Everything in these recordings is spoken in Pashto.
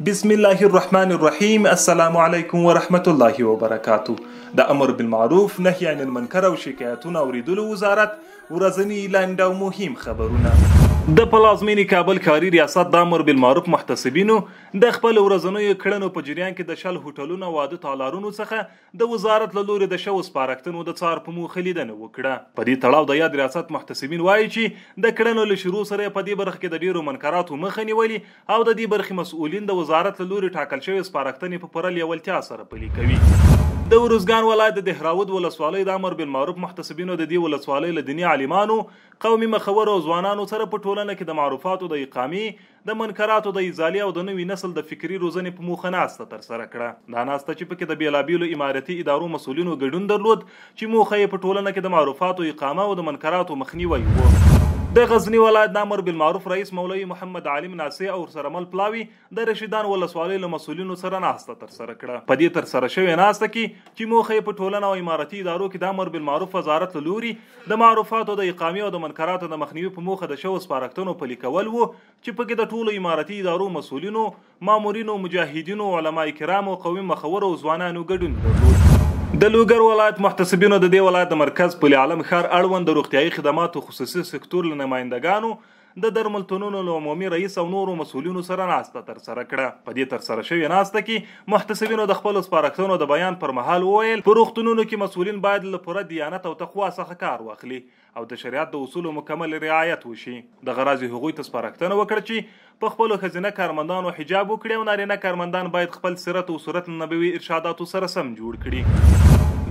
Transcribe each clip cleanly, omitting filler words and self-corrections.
بسم الله الرحمن الرحیم. السلام علیکم ورحمت الله وبرکاتو. د امر بالمعروف نهی عن المنکر او شکایتونو اوریدلو وزارت ورځنی لاندې او مهم خبرونه. د پلازمینې کابل کاري ریاست د امر بالمعروف محتسبینو د خپل ورځنیو کړنو په جریان کې د شل هوټلونو او واده تالارونو څخه د وزارت له لوري د شوو سپارښتنو د څار په موخه لیدنه وکړه. په دې تړاو د یاد ریاست محتسبین وایي چې د کړنو له شروع سره په دې برخه کې د ډیرو منکراتو مخه نیولي او د دې برخې مسؤلین د وزارت له لوري ټاکل شوی سپارښتنې په پوره لیوالتیا سره پلي کوي. د ورزګان ولایت د دهراود ولسوالۍ د امر بالمعروف محتسبینو د دې ولسوالۍ له دیني عالمانو، قومي مخورو او ځوانانو سره په ټولنه کې د معروفاتو د اقامې، د منکراتو د ازالې او د نوي نسل د فکري روزنې په موخه ناسته ترسره کړه. دا ناسته چې پکې د بیلابیلو امارتي ادارو مسؤلینو ګډون درلود چې موخه یې په ټولنه کې د معروفاتو اقامه او د منکراتو مخنیوی و. د غزنی ولایت د امر بالمعروف رئیس مولوي محمد عالم ناصي او سرمل پلاوي د رشیدان ولسوالۍ له مسؤلینو سره ناسته ترسره کړه. په دې ترسره شوې ناسته کې چې موخه یې په ټولنه او امارتي ادارو کې د امر بالمعروف وزارت له لوري د معروفاتو د اقامې او د منکراتو د مخنیوي په موخه د شوو سپارښتنو پلي کول وو چې پکې د ټولو امارتي ادارو مسؤلینو، مامورینو، مجاهدینو، علما کرامو، قومي مخورو او ځوانانو ګډون درلود. د لوګر ولایت محتسبینو د دې ولایت د مرکز پل علم ښار اړوند د روغتیايي خدماتو خصوصي سکتور له نمایندګانو، د درملتونونو له عمومي رئیس او نورو مسؤلینو سره ناسته ترسره کړه. په دې ترسره شوې ناسته کې محتسبینو د خپلو سپارښتنو د بیان پر مهال وویل په روغتونونو کې مسؤلین باید له پوره دیانت او تقوا څخه کار واخلي او د شریعت د اصولو مکمل رعایت وشي. دغه راز هغوی ته سپارښتنه وکړه چې په خپلو ښځینه کارمندانو حجاب وکړي او نارینه کارمندان باید خپل سیرت او سورت نبوي ارشاداتو سره سم جوړ کړي.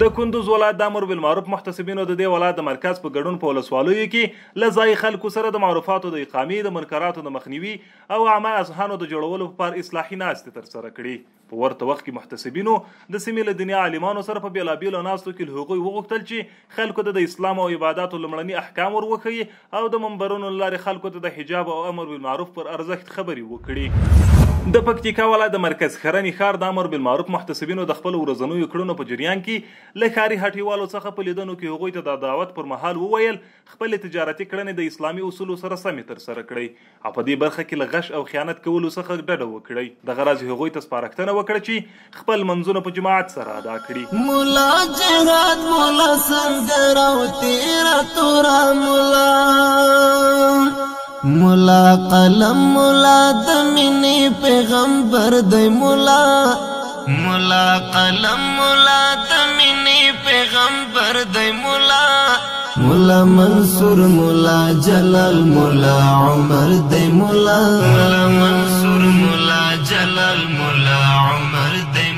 د کندوز ولایت د امر بالمعروف محتسبینو د دې ولایت د مرکز په ګډون په ولسوالیو کې له ځایي خلکو سره د معروفاتو د اقامې، د منکراتو د مخنیوي او عامه اذهانو د جوړولو لپاره اصلاحي ناستې ترسره کړي. په ورته وخت کې محتسبینو د سیمې له دیني عالمانو سره په بیلابیلو ناستو کې له هغوی وغوښتل چې خلکو ته د اسلام او عباداتو لومړني احکام ور وښیي او د منبرونو له لارې خلکو ته د حجاب او امر بالمعروف پر ارزښت خبرې وکړي. د پکتیکا ولایت د مرکز خرنی ښار د امر بالمعروف محتسبینو د خپل ورځنیو کړنو په جریان کې له ښاري هټیوالو څخه په لیدنو کې هغوی ته د دعوت پر مهال وویل خپل تجارتي کړنې د اسلامي اصولو سره سمې ترسره کړئ او په دې برخه کې له غش او خیانت کولو څخه ډډه وکړئ. دغه راز هغوی ته سپارښتنه وکړه چې خپل منځونه په جماعت سره ادا کړي. مولا جهاد، مولا سندر او تیرا تورا مولا، مولا قلم، مولا د مینې پیغمبر دی مولا، مولا قلم، مولا د مینې پیغمبر دی مولا، مولا منصور، مولا جلال، مولا عمر دی مولا، مولا منصور، مولا جلال، مولا عمر دی